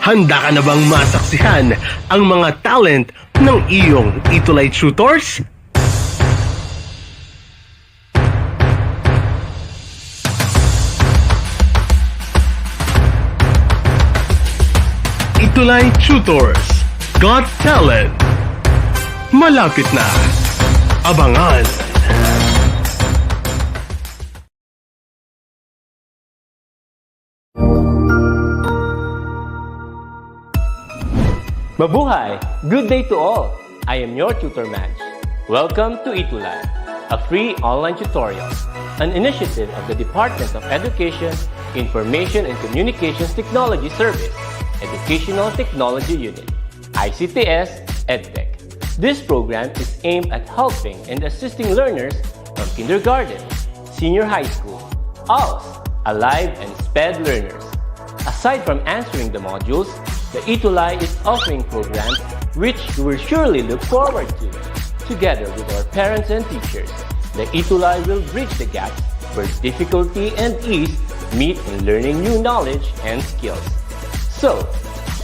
Handa ka na bang masaksihan ang mga talent ng iyong ETUlay tutors? ETUlay Tutors Got Talent. Malapit na. Abangan. Mabuhay! Good day to all! I am your tutor Madge. Welcome to ETUlay, a free online tutorial, an initiative of the Department of Education, Information and Communications Technology Service, Educational Technology Unit, ICTS EdTech. This program is aimed at helping and assisting learners from kindergarten, senior high school, ALS, Alive and SPED learners. Aside from answering the modules, the ETUlay is offering programs which you will surely look forward to. Together with our parents and teachers, the ETUlay will bridge the gaps where difficulty and ease meet in learning new knowledge and skills. So,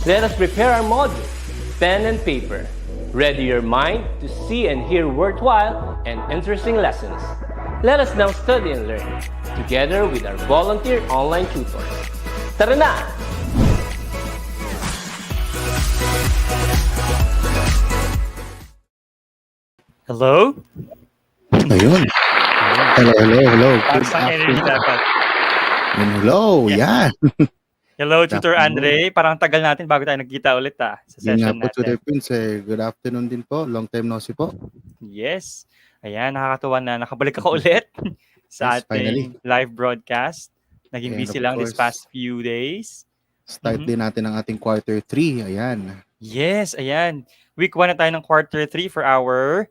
let us prepare our modules, pen and paper. Ready your mind to see and hear worthwhile and interesting lessons. Let us now study and learn, together with our volunteer online tutors. Tara na! Hello? Ayun. Hello. Tapos ang energy dapat. Hello, yan. Hello, Tutor afternoon. Andre. Parang tagal natin bago tayo nagkita ulit sa Yun nga session po, Tutor natin. Prince. Good afternoon din po. Long time no see po. Yes. Ayan, nakakatuwa na nakabalik ako ulit sa Yes, finally. ating live broadcast. Naging And busy of lang this course, past few days. Start din natin ang ating quarter 3. Ayan. Yes, ayan. Week 1 na tayo ng quarter 3 for our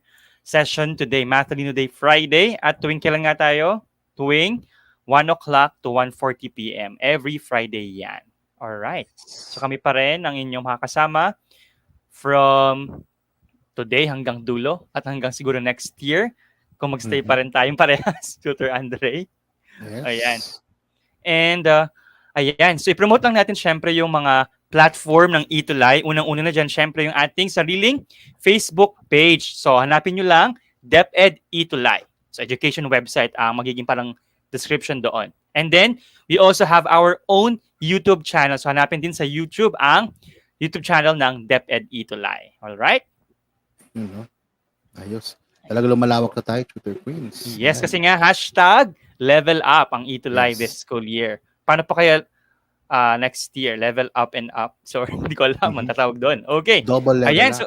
session today, Mathalino Day Friday. At tuwing kailan nga tayo? Tuwing 1 o'clock to 1:40 p.m. Every Friday yan. Alright. So kami pa rin ang inyong makakasama from today hanggang dulo at hanggang siguro next year. Kung magstay pa rin tayong parehas, Tutor Andre. Yes. Ayan. And ayan, so i-promote lang natin syempre yung mga platform ng ETUlay. Unang-una na dyan, syempre yung ating sariling Facebook page. So hanapin nyo lang, DepEd ETUlay. So education website ang magiging parang description doon. And then, we also have our own YouTube channel. So hanapin din sa YouTube ang YouTube channel ng DepEd ETUlay. Alright? Ayos. Talaga lumalawak na tayo, Tutor Prince. Yes, Ayan. kasi nga hashtag level up ang ETUlay this school year. Paano pa kaya next year, level up and up? So, hindi ko alam ang tatawag doon. Okay. Double level Ayan, up. so,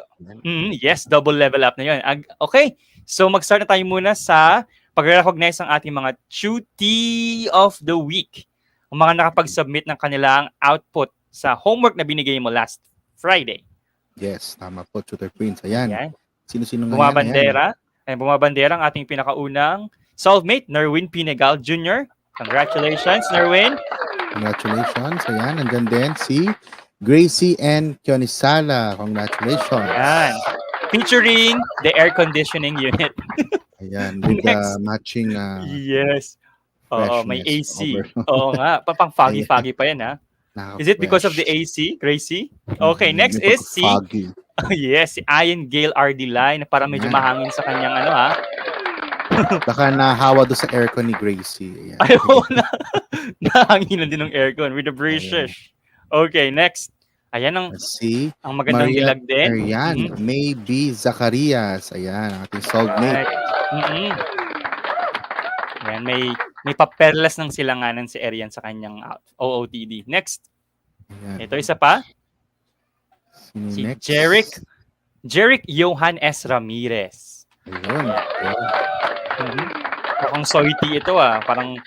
yes, double level up na yun. Okay, so mag-start na tayo muna sa pag-recognize ng ating mga Tutie of the Week. Ang mga nakapag-submit ng kanilang output sa homework na binigay mo last Friday. Yes, tama po, Tutor Prince. Ayan. Ayan. Sino-sino nga yan? Bumabandera. Ayan, bumabandera ang ating pinakaunang solvemate, Nerwin Pinegal Jr. Congratulations, Nerwin. Congratulations. Ayan, nandyan din si Gracie and Kionisala. Congratulations. Ayan. Featuring the air conditioning unit. Ayan, with the Next. matching Yes. Oo, may freshness AC. over. Oo nga, pang foggy-foggy pa yan ha. Is it because of the AC, Gracie? Okay, next is si Foggy. yes, si Ian Gale Ardilay na parang medyo mahangin sa kanyang ano ha. Baka nahawa doon sa aircon ni Gracie. Ayan. Ayaw na. Nahanginan din ng aircon with the British. Okay, next. Ayan ang Si magandang Maria dilag din. Arian, Maybe Zacarias. Ayan, ang ating soulmate. Ayan, may paperlas ng silanganan si Arian sa kanyang OOTD. Next. Ayan. Ito isa pa. Sino Si next? Jeric Johan S. Ramirez. Ayun. Mukhang soity ito ah. Parang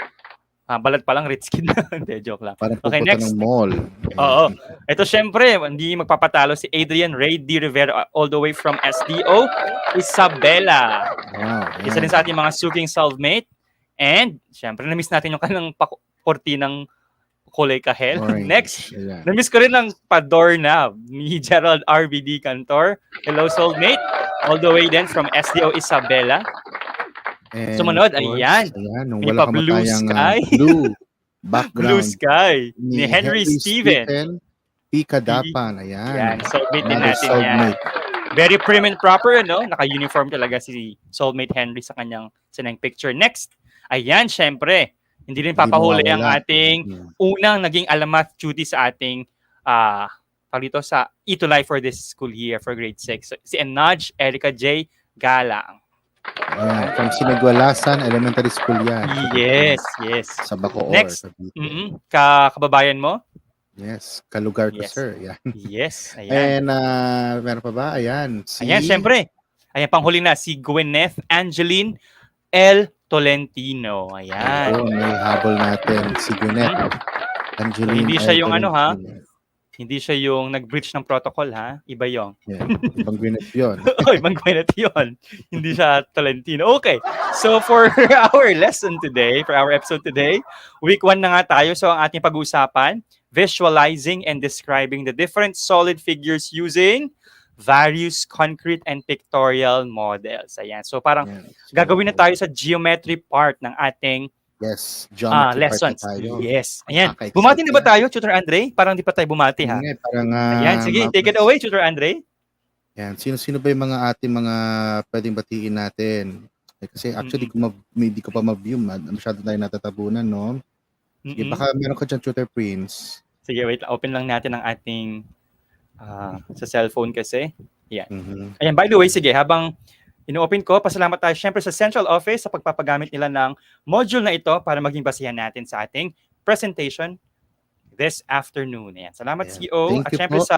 balat pa lang rich kid. Hindi, joke lang. Parang Okay, pupunta next. ng mall. Oo. Ito syempre, hindi magpapatalo si Adrian Ray D. Rivera all the way from SDO. Isabela. Wow. Isa din sa ating mga suking solvemate. And syempre, na-miss natin yung kanilang kortinang kulay kahel. Orange. Next. Ayan. Na-miss ko rin ang pa-doorknob ni Gerald RBD Cantor. Hello, soulmate. All the way then from SDO Isabela. And Sumunod, of course, ayan. Nung May wala pa-blue kamatayang sky. blue background Blue Sky ni Henry Steven. Pikadapan. Ayan. Yan, soulmate din Another natin yan. soulmate. Very prim and proper, no? Naka-uniform talaga si soulmate Henry sa kanyang picture. Next, ayan, syempre, hindi rin Hindi papahuli ang mawawala. ating unang naging alamat duty sa ating palito sa ETUlay for this school year for grade 6. Si Enaj Erica J. Galang. Ayan. From Sinagwalasan Elementary School yan. Yes. Sa Bacoor. Next, Cavite. kababayan mo? Yes. Kalugar ko, Yes. sir. Yan. Yes, ayan. And meron pa ba? Ayan. Ayan, syempre. Ayan, panghuli na, si Gwyneth Angeline L. Tolentino. Ayan. Oo, may habol natin. Si Gwyneth. Angeline. Hindi siya yung Tolentino. ano, ha? Hindi siya yung nag-breach ng protocol, ha? Iba yung. Yeah. Ibang Gwyneth yun. Oy, ibang Gwyneth yun. Hindi siya Tolentino. Okay. So for our lesson today, for our episode today, week 1 na nga tayo. So ang ating pag-uusapan, visualizing and describing the different solid figures using various concrete and pictorial models. Ayan. So parang Ayan. So, gagawin na tayo sa geometry part ng ating yes. Geometry lessons. part na tayo. Yes. Ayan. Okay, Bumati na ba sige. tayo, Tutor Andre? Parang di pa tayo bumati, ha? Hindi, parang, Ayan. Sige, take it away, Tutor Andre. Yan. Sino ba yung mga ating mga pwedeng batiin natin? Kasi actually, kung hindi ko pa ma-view, masyado tayo natatabunan, no? Sige, baka meron ka dyan, Tutor Prince. Sige, wait. Open lang natin ang ating sa cellphone kasi. Yan. Ayan, by the way, sige, habang ino-open ko, pasalamat tayo syempre sa Central Office sa pagpapagamit nila ng module na ito para maging basihan natin sa ating presentation this afternoon. Ayan. Salamat, Ayan. CEO. Thank At you syempre po. sa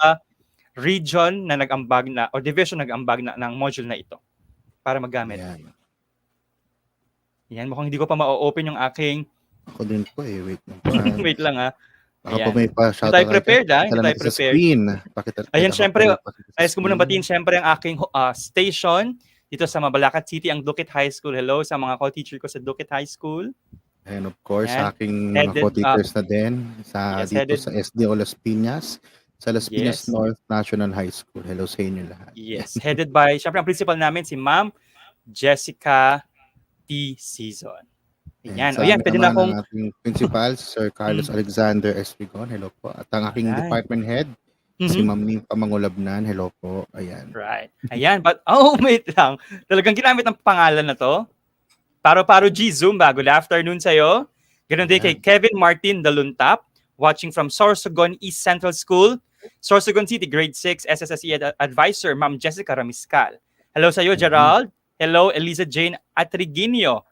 region na nag-ambag na o division nag-ambag na ng module na ito para magamit. Ayan. Yan, mukhang hindi ko pa ma-open yung aking Ako din po eh. Wait lang po. wait lang, ha. Baka Ayan. po may pa-shoutout. Hindi tayo prepared, ha? Hindi Salamat tayo sa prepared. screen. Ayan, syempre, ayos ko muna batiin syempre ang aking station dito sa Mabalacat City, ang Duquet High School. Hello sa mga co-teacher ko sa Duquet High School. And of course, Ayan. sa aking mga Headed, co-teachers na din sa yes, dito headed- sa SDO Las Piñas, sa Las Piñas Yes. North National High School. Hello sa inyo lahat. Yes, headed by, syempre ang principal namin si Ma'am Jessica T. Season. Ayan. O yan, pwede na akong... Ang ating principal, Sir Carlos Alexander Espigon. Hello po. At ang aking Alright. department head, si Ma'am Ning Pamangulabnan. Hello po. Ayan. Right. Ayan, but, wait lang. Talagang ginamit ang pangalan na to. Paro-paro G, Zumba. Good afternoon sa'yo. Ganun din kay Kevin Martin Daluntap, watching from Sorsogon East Central School, Sorsogon City, Grade 6, SSSE Advisor, Ma'am Jessica Ramiscal. Hello sa'yo, Gerald. Hello, Eliza Jane Atriginio.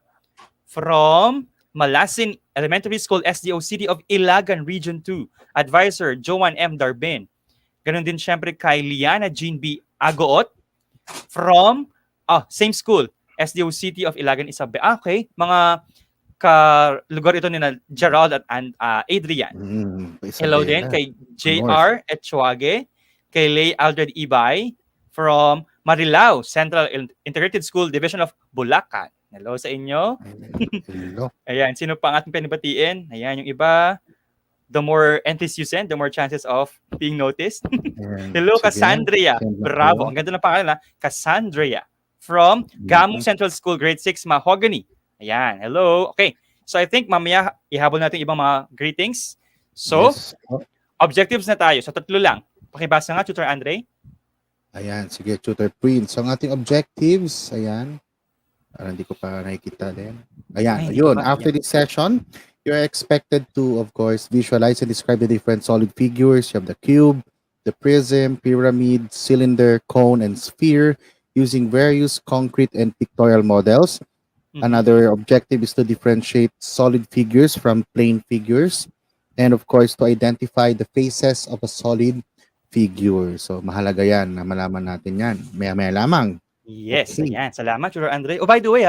From Malasin Elementary School, SDO City of Ilagan, Region 2. Advisor, Joanne M. Darbin. Ganon din syempre kay Liana Jean B. Agoot. From, same school, SDO City of Ilagan, Isabel. Okay, mga lugar ito ni na Gerald at Adrian. Hello din kay J.R. Etchuage, kay Lay Aldred Ibay, from Marilao Central Integrated School Division of Bulacan. Hello sa inyo. Hello. Ayan, sino pa ang ating panibatiin? Ayan, yung iba, the more entries you send, the more chances of being noticed. Hello, Sige. Cassandria. Bravo. Ang ganda ng pangalan, Cassandria. From Gamu Central School, Grade 6, Mahogany. Ayan, hello. Okay, so I think mamaya ihabol natin ibang mga greetings. So, Yes. objectives na tayo. So, tatlo lang. Pakibasa nga, Tutor Andre. Ayan, sige, Tutor Prince. Ang ating objectives, ayan. Hindi ko pa nakikita din. Ayan, Ay, ayun. hindi ko pa. After this session, you're expected to, of course, visualize and describe the different solid figures. You have the cube, the prism, pyramid, cylinder, cone, and sphere using various concrete and pictorial models. Another objective is to differentiate solid figures from plain figures. And of course, to identify the faces of a solid figure. So, mahalaga yan na malaman natin yan. Maya-maya lamang. Yes, Okay. ayan. Salamat, Tutor Andre. Oh, by the way,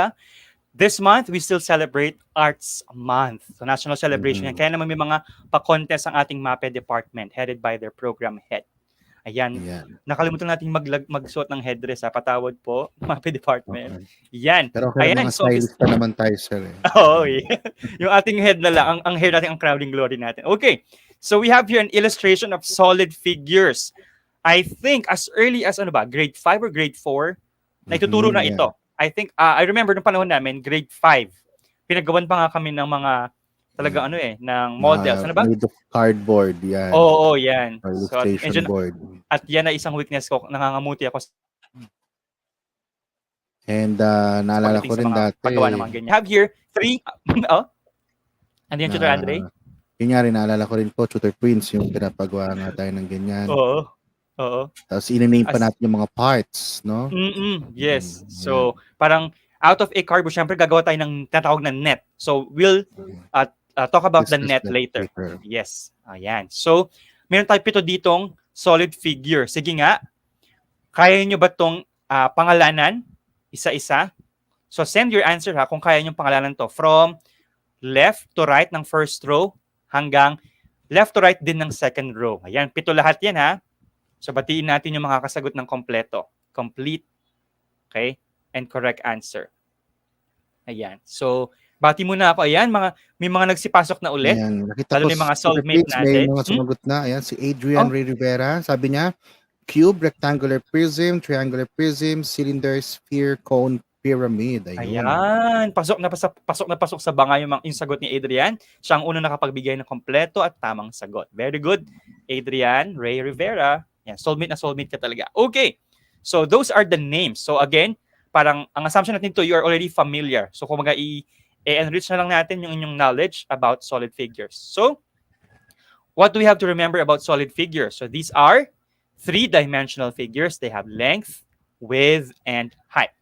this month, we still celebrate Arts Month. So, national celebration yan. Kaya naman may mga pa-contest ang ating MAPE department headed by their program head. Ayan. Nakalimutan natin magsuot ng headdress. Patawad po, MAPE department. Yan. Pero kaya Ayan, mga so, stylist pa naman tayo, sir. Oo, yung ating head na lang, ang hair natin, ang crowding glory natin. Okay, so we have here an illustration of solid figures. I think as early as grade 5 or grade 4, na ituturo na ito. I think, I remember nung panahon namin, grade 5. Pinagawan pa nga kami ng mga talaga ano ng models. Ano ba? Made of cardboard, yan. Oo, yan. Or So illustration board. at yan ay isang weakness ko. Nangangamuti ako And naalala pagdating ko sa rin mga dati, paggawa ng mga ganyan. Have here 3 oh. Ano yan, Tutor Andre? yun nga rin, naalala ko rin po, Tutor Prince, yung pinapagawa nga tayo ng ganyan. Oo. Oo. Tapos inaname pa As- natin yung mga parts, no? Yes. Mm, So, parang out of a cardboard, syempre gagawa tayo ng tinatawag na net. So, we'll talk about the Discuss net that later. Yes. Ayan. So, meron tayo pito ditong solid figure. Sige nga, kaya nyo ba itong pangalanan? Isa-isa? So, send your answer ha kung kaya nyo pangalanan to. From left to right ng first row hanggang left to right din ng second row. Ayan, pito lahat yan ha. So, batiin natin yung makakasagot ng kompleto. Complete, okay, and correct answer. Ayan. So, bati muna ako. Ayan, may mga nagsipasok na ulit. Ayan, nakita Lalo ko na yung mga Tutor soulmate Prince, natin. may mga sumagot na. Ayan, si Adrian Ray Rivera, sabi niya, cube, rectangular prism, triangular prism, cylinder, sphere, cone, pyramid. Ayun. Ayan. Pasok na pasok sa banga yung sagot ni Adrian. Siya ang unang nakapagbigay ng kompleto at tamang sagot. Very good, Adrian Ray Rivera. Yan, soulmate na soulmate ka talaga. Okay. So, those are the names. So, again, parang ang assumption natin to, you are already familiar. So, kung i-enrich na lang natin yung inyong knowledge about solid figures. So, what do we have to remember about solid figures? So, these are three-dimensional figures. They have length, width, and height.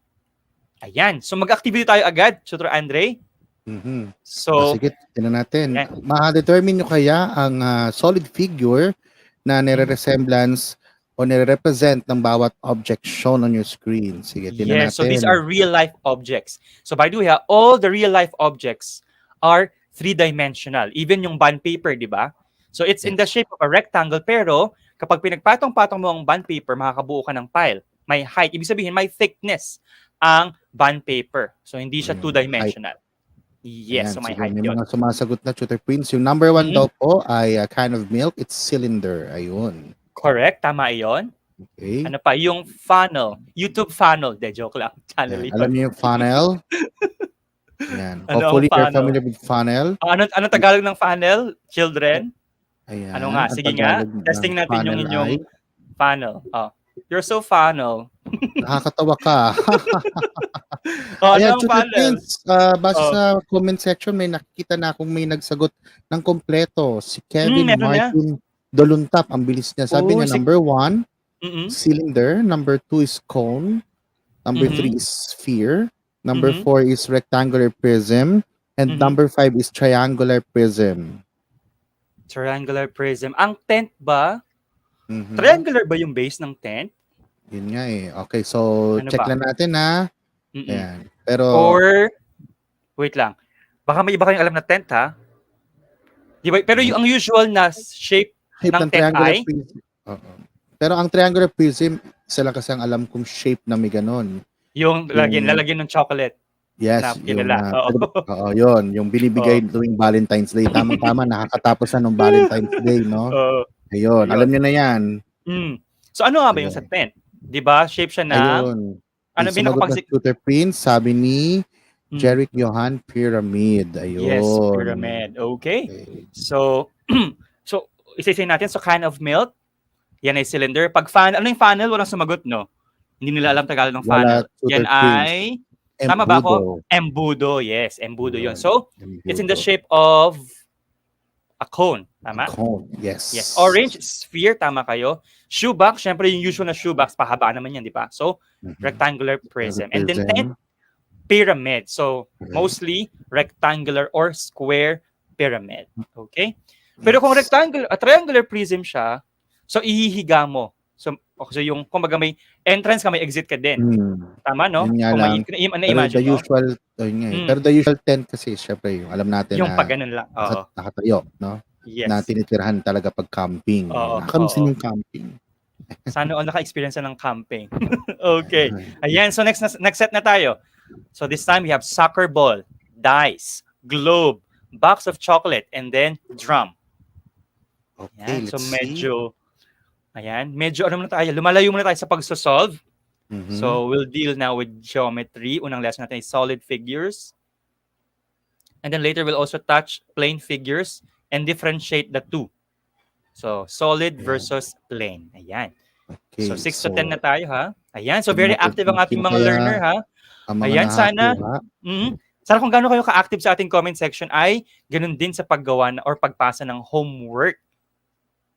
Ayan. So, mag-activity tayo agad, Tutor Andre. Mhm. So, sige, tingnan natin. Ayan. Ma-determine nyo kaya ang solid figure na nire-resemblance o nire-represent ng bawat object shown on your screen. Sige, tingnan yes, natin. so these are real-life objects. So by the way, all the real-life objects are three-dimensional. Even yung bond paper, di ba? So it's in the shape of a rectangle, pero kapag pinagpatong-patong mo ang bond paper, makakabuo ka ng pile. May height. Ibig sabihin, may thickness ang bond paper. So hindi siya two-dimensional. Yes, Ayan, so may sige, height may yun. mga sumasagot na, Tutor Prince. Yung number 1 daw po ay a kind of milk. It's cylinder. Ayun. Correct, tama iyon. Okay. Ano pa? Yung funnel. YouTube funnel. De, joke lang. Channel Ayan. yun. Alam niyo yung funnel? Ayan. Ano ang Hopefully, you're funnel? familiar with funnel. Ano Tagalog ng funnel? Children? Ayan. Ano nga? ang Sige nga. Tagalog ng Testing natin yung funnel inyong ay, funnel. Oh. You're so funnel. nakakatawa ka. Oh, Ayan, ano ang Tutor funnel? Prince, base sa comment section, may nakikita na akong may nagsagot ng kompleto. Si Kevin meron Martin Doluntap. Ang bilis niya. Sabi niya, number 1, cylinder. Number 2 is cone. Number 3 is sphere. Number 4 is rectangular prism. And number 5 is triangular prism. Triangular prism. Ang tent ba? Mhm. Triangular ba yung base ng tent? Yun nga eh. Okay, so Ano check ba? lang natin ha. Ayan. Pero, Or, wait lang. Baka may iba kayong alam na tent, ha? Di ba? Pero yung ang usual na shape shape ng ng tent triangular ay? prism. Oo. Pero ang triangular prism, isa lang kasi ang alam kong shape na may ganon. Yung lalagyan ng chocolate. Yes, Na yung kinala. Oo. oo, yun, yung binibigay tuwing Valentine's Day. Tamang-tama, nakakatapos na ng Valentine's Day, no? Oo. Ayun, alam niyo na yan. So ano nga ba yung Ayun. sa tent? 'Di ba? Shape siya ng Ayun. ano Yung sumagot na Tutor Prince, sabi ni Jeric Johan, pyramid. Ayun. Yes, pyramid. Okay. So so isa-isa natin, so kind of milk. Yan ay cylinder. Pag funnel, ano yung funnel? Walang sumagot, no? Hindi nila alam Tagalog ng funnel. Yan ay tama ba ako? Embudo. Yes, embudo yun. So, it's in the shape of a cone. Tama? Cone, yes. Yes. Orange, sphere. Tama kayo. Shoebox. Syempre, yung usual na shoebox, pahaba naman yan, di ba? So, rectangular prism. And then tent, pyramid. So, mostly rectangular or square pyramid. Okay? Pero kung triangular prism siya, so ihihiga mo. So yung kumbaga may entrance ka, may exit ka din. Tama, no? Yun nga Kung lang. Pero the mo. usual, pero the usual tent kasi, syempre, yung alam natin Yung na pag ganun lang. Oo. nakatayo, no? Yes. Na tinitirahan talaga pag camping. Oo, Nakakamiss oo. din yung camping. Sana all naka-experience na ng camping. Okay. Ayan, so next set na tayo. So this time we have soccer ball, dice, globe, box of chocolate, and then drum. Okay, Ayan, so let's medyo ano muna tayo, lumalayo muna tayo sa pagsosolve. see. So we'll deal now with geometry. Unang lesson natin is solid figures. And then later, we'll also touch plane figures and differentiate the two. So, solid Ayan. versus plane. Ayan. So, Okay, 6 to 10 na so tayo, ha? Ayan. So, very tingnan active ang ating natin mga kaya learner, ha? ang mga Ayan, sana. nakakuha. Sana kung gaano kayo ka-active sa ating comment section ay ganun din sa paggawa or pagpasa ng homework.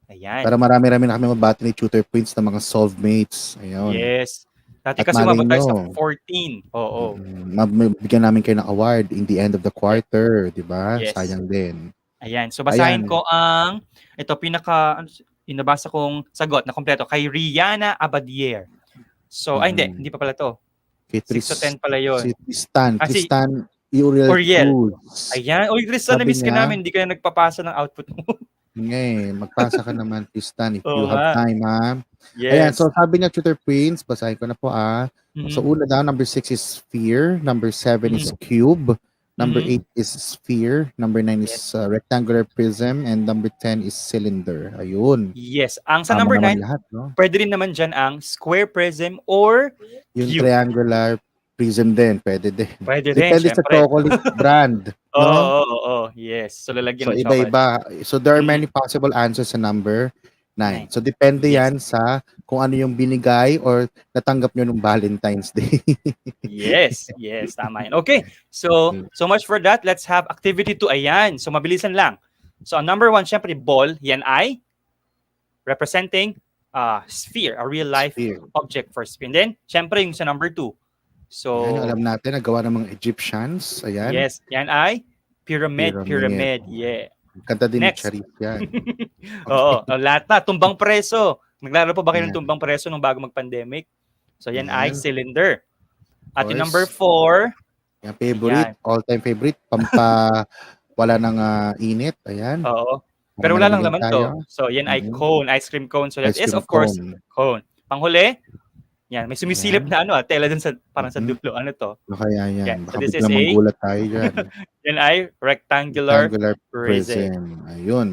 Ayan. Para marami-rami na kami mabati ni Tutor Prince ng mga solvemates. Ayun. Yes. Dati At kasi malay umabot tayo sa nyo, 14. Oo. mabigyan namin kayo ng award in the end of the quarter, di ba? Yes. Sayang din. Ayan. So, basahin Ayan. ko ang, ito, inabasa kong sagot na kompleto kay Rihanna Abadier. So, hindi pa pala to. Kay 6 to 10 pala yun. Si Tristan. Ah, si Tristan Uriel Uriel. Cruz. Ayan. Uy, Tristan, Sabi na-miss ka niya, namin. Hindi ka na nagpapasa ng output mo. magpasa ka naman, Tristan, if you Oo have nga. time, ha? Ayan, Yes. so sabi niya, Tutor Prince, basahin ko na po, So, una daw, number 6 is sphere, number 7 is cube, number 8 is sphere, number 9 is rectangular prism, and number 10 is cylinder. Ayun. Yes. Ang sa Tama number naman 9, lahat, no? pwede rin naman dyan ang square prism or Yung cube. triangular prism din, pwede din. Pwede rin, Depende sa syempre. chocolate brand, no? Oo. Yes. So, lalagyan So, ng chocolate. iba-iba. So, there are many possible answers sa number 9. So, depende yan sa kung ano yung binigay or natanggap nyo nung Valentine's Day. Yes. Tama yan. Okay. So much for that. Let's have activity 2. Ayan. So, mabilisan lang. So, ang number 1, syempre, ball. Yan ay representing sphere, a real-life Sphere. object for sphere. And then, syempre, yung sa number 2. So, Ayan, alam natin, nagawa ng mga Egyptians. Ayan. yes. Yan ay pyramid. Yeah. Kanta din Next. ni Charit yan. Oo. Lahat na. Tumbang preso. Naglaro pa ba kayo ng Ayan. tumbang preso nung bago mag-pandemic? So, yan ay Ayan. cylinder. At yung Course. number 4, Yung favorite, all-time favorite, wala ng init. Ayan. oo. Pero wala lang laman to. So, yan ay Mhm. cone, ice cream cone. So, that Ice is, cream of course, cone. cone. Panghuli, yan, may sumisilip na tela dun sa, parang sa Mhm. dulo. Ano to? Kaya yan. Yan. So, Baka this is biglang a, magulat tayo dyan. yan ay rectangular prism. prism. Ayun.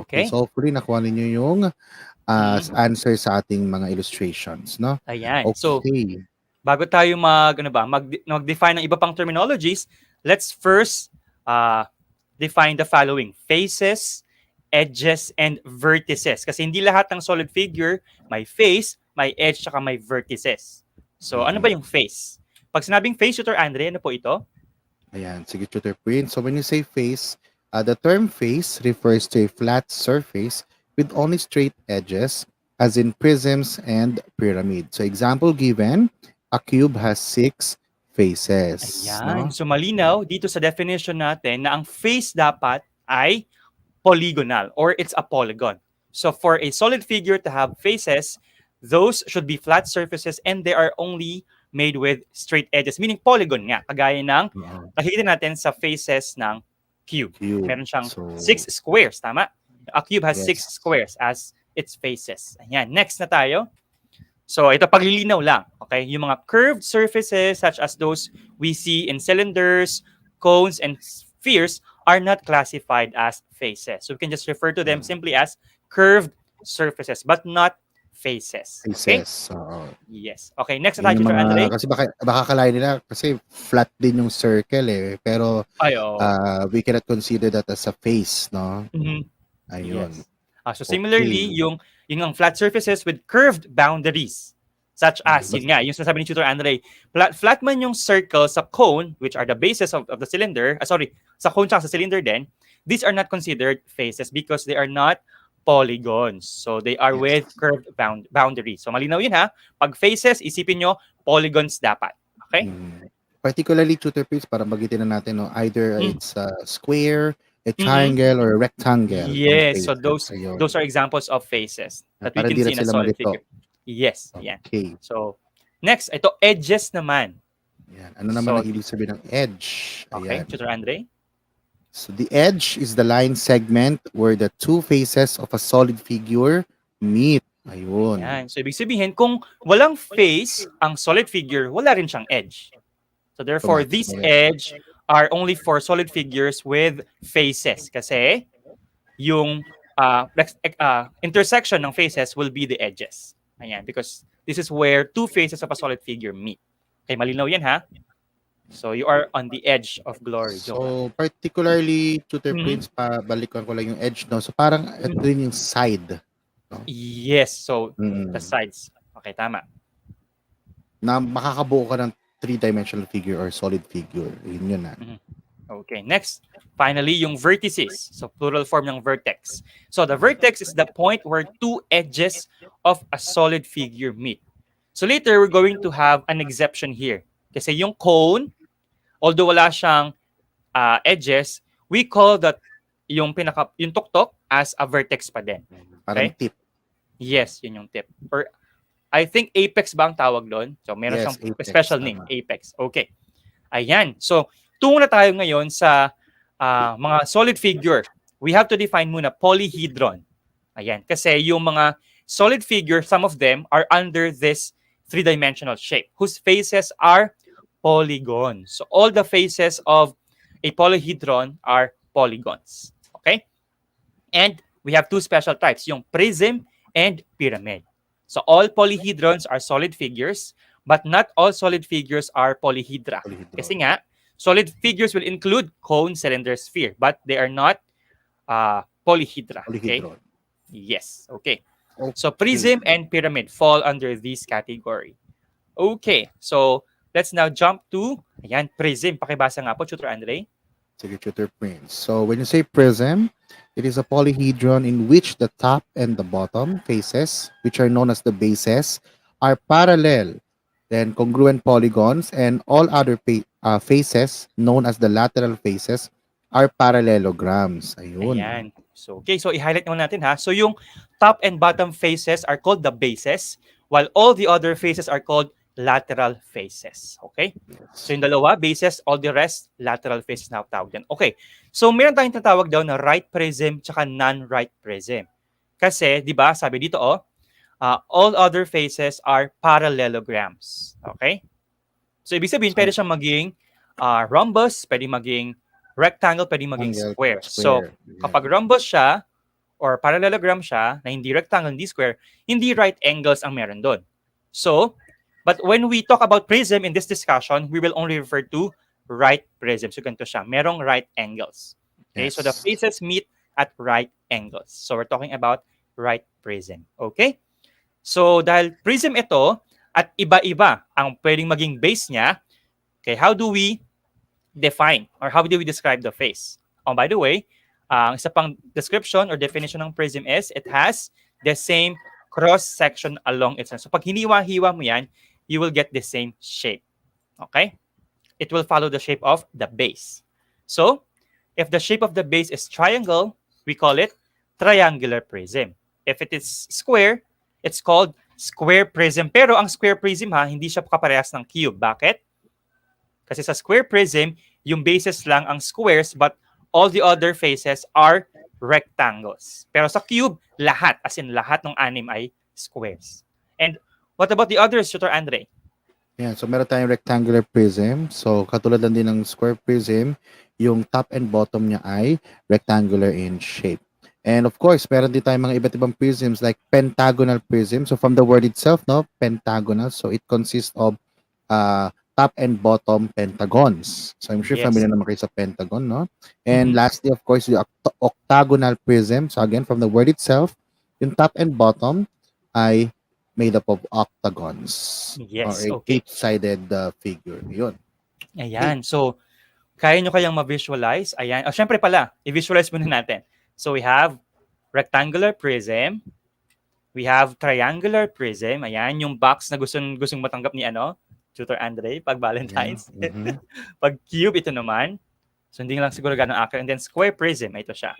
Okay. So, hopefully, nakuha ninyo yung answer sa ating mga illustrations, no? Ayan. Okay. So, bago tayo mag-define ng iba pang terminologies, let's first define the following: faces, edges, and vertices. Kasi hindi lahat ng solid figure may face, may edge, saka may vertices. So, ano ba yung face? Pag sinabing face, Tutor Andre, ano po ito? Ayan, sige, Tutor Prince. So, when you say face, the term face refers to a flat surface with only straight edges, as in prisms and pyramid. So, example given, a cube has 6 faces. Ayan. No? So, malinaw dito sa definition natin na ang face dapat ay polygonal or it's a polygon. So, for a solid figure to have faces, those should be flat surfaces and they are only made with straight edges, meaning polygon nga, kagaya ng nakikita natin sa faces ng cube. Meron siyang 6 squares, tama? A cube has 6 squares as its faces. Ayan, next na tayo. So, ito paglilinaw lang, okay? Yung mga curved surfaces such as those we see in cylinders, cones, and spheres are not classified as faces. So, we can just refer to them simply as curved surfaces, but not faces. Okay? Faces. Yes. Okay, next na tayo, Tutor Andre. Kasi baka kalahin nila, kasi flat din yung circle eh. Pero we cannot consider that as a face, no? Ayun. Yes. So similarly, yung ang flat surfaces with curved boundaries, such as, yun nga, yung sinasabi ni Tutor Andre, flat man yung circle sa cone, which are the bases of the cylinder, sa cone tsaka sa cylinder din, these are not considered faces because they are not polygons. So they are with curved boundaries. So malinaw yun ha. Pag faces, isipin nyo, polygons dapat. Okay? Particularly, Tutor Prince, para magitin na natin, no? Either it's a square, a triangle, or a rectangle. Yes, so those are examples of faces that we can see in a solid figure. Yes, yan. Okay. So, next, ito, edges naman. Yan. Ano naman ang ibig sabihin ng edge? Okay, Tutor Andre? So, the edge is the line segment where the two faces of a solid figure meet. Ayun. Yan. So, ibig sabihin, kung walang face ang solid figure, wala rin siyang edge. So, therefore, these edge are only for solid figures with faces. Kasi, yung intersection ng faces will be the edges. Ayan, because this is where two faces of a solid figure meet. Okay, malinaw yan ha? So you are on the edge of glory. Joke lang. So, particularly, Tutor Mhm. Prince, balikan ko lang yung edge, no? So, parang ito Mhm. din yung side, no? Yes, so the Mm. sides. Okay, tama. Na makakabuo ka ng three-dimensional figure or solid figure. Yun na. Mhm. Okay, next. Finally, yung vertices. So plural form ng vertex. So the vertex is the point where two edges of a solid figure meet. So later, we're going to have an exception here. Kasi yung cone, although wala siyang edges, we call that yung tuktok as a vertex pa din. Parang Okay? tip. Yes, yun yung tip. Or I think apex ba ang tawag doon? So meron Yes, siyang apex. special name, Tama. apex. Okay. Ayan. So tungo na tayo ngayon sa mga solid figure. We have to define muna polyhedron. Ayan. Kasi yung mga solid figure, some of them are under this three-dimensional shape whose faces are polygons. So all the faces of a polyhedron are polygons. Okay? And we have two special types, yung prism and pyramid. So all polyhedrons are solid figures, but not all solid figures are polyhedra. Kasi nga, solid figures will include cone, cylinder, sphere, but they are not polyhedra. Okay? Polyhedron. Yes. Okay. Okay. So prism and pyramid fall under this category. Okay. So let's now jump to ayan, prism. Pakibasa nga po, Tutor Andre. Sige, Tutor Prince. So, when you say prism, it is a polyhedron in which the top and the bottom faces, which are known as the bases, are parallel, then congruent polygons, and all other faces, known as the lateral faces, are parallelograms. Ayun. Ayan. So, okay. So, i-highlight naman natin ha. So, yung top and bottom faces are called the bases, while all the other faces are called lateral faces. Okay? So, yung dalawa, bases, all the rest, lateral faces na tawag yan. Okay. So, meron tayong tatawag daw na right prism tsaka non-right prism. Kasi, di ba, sabi dito, all other faces are parallelograms. Okay? So, ibig sabihin, pwede siyang maging rhombus, pwede maging rectangle, pwede maging Angle, square. So, kapag rhombus siya, or parallelogram siya, na hindi rectangle, hindi square, hindi right angles ang meron doon. So, but when we talk about prism in this discussion, we will only refer to right prism. So, ganito siya. Merong right angles. Okay? So, the Yes. faces meet at right angles. So, we're talking about right prism. Okay? So, dahil prism ito, at iba-iba ang pwedeng maging base niya, okay, how do we define or how do we describe the face? Oh, by the way, ang isa pang description or definition ng prism is it has the same cross-section along its length. So pag hiniwa-hiwa mo yan, you will get the same shape. Okay? It will follow the shape of the base. So, if the shape of the base is triangle, we call it triangular prism. If it is square, it's called square prism. Pero ang square prism hindi siya kaparehas ng cube. Bakit? Kasi sa square prism, yung bases lang ang squares but all the other faces are rectangles. Pero sa cube, lahat, as in lahat ng anim ay squares. And what about the others, Tutor Andre? Yeah, so meron tayong rectangular prism. So, katulad lang din ng square prism, yung top and bottom niya ay rectangular in shape. And of course, meron din tayong mga iba't ibang prisms like pentagonal prism. So, from the word itself, no, pentagonal. So, it consists of top and bottom pentagons. So I'm sure familiar naman kayo sa pentagon, no? And lastly, of course, the octagonal prism. So again, from the word itself, yung top and bottom ay made up of octagons. Yes, or a okay. eight-sided figure. Yun. Ayan. So, kaya nyo kayang ma-visualize? Ayan. Oh, syempre pala, i-visualize muna natin. So, we have rectangular prism. We have triangular prism. Ayan, yung box na gustong matanggap ni Tutor Andre, pag Valentine's. Yeah. Mm-hmm. Pag cube, ito naman. So, hindi lang siguro ganun accurate. And then square prism, ito siya.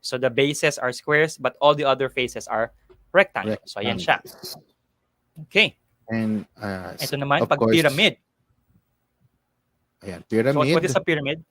So, the bases are squares, but all the other faces are rectangles. So, ayan siya. Okay. And ito naman, of pag course, pyramid. Ayan, pyramid. So, what is a pyramid?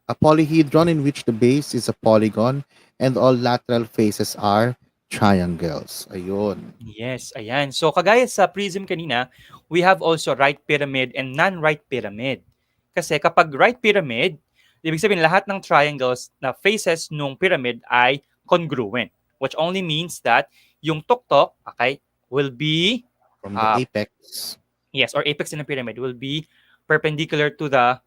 A polyhedron in which the base is a polygon and all lateral faces are triangles. Ayun. Yes, ayan. So kagaya sa prism kanina, we have also right pyramid and non-right pyramid. Kasi kapag right pyramid, ibig sabihin lahat ng triangles na faces nung pyramid ay congruent, which only means that yung tuktok, okay, will be from the apex. Yes, or apex in the pyramid will be perpendicular to the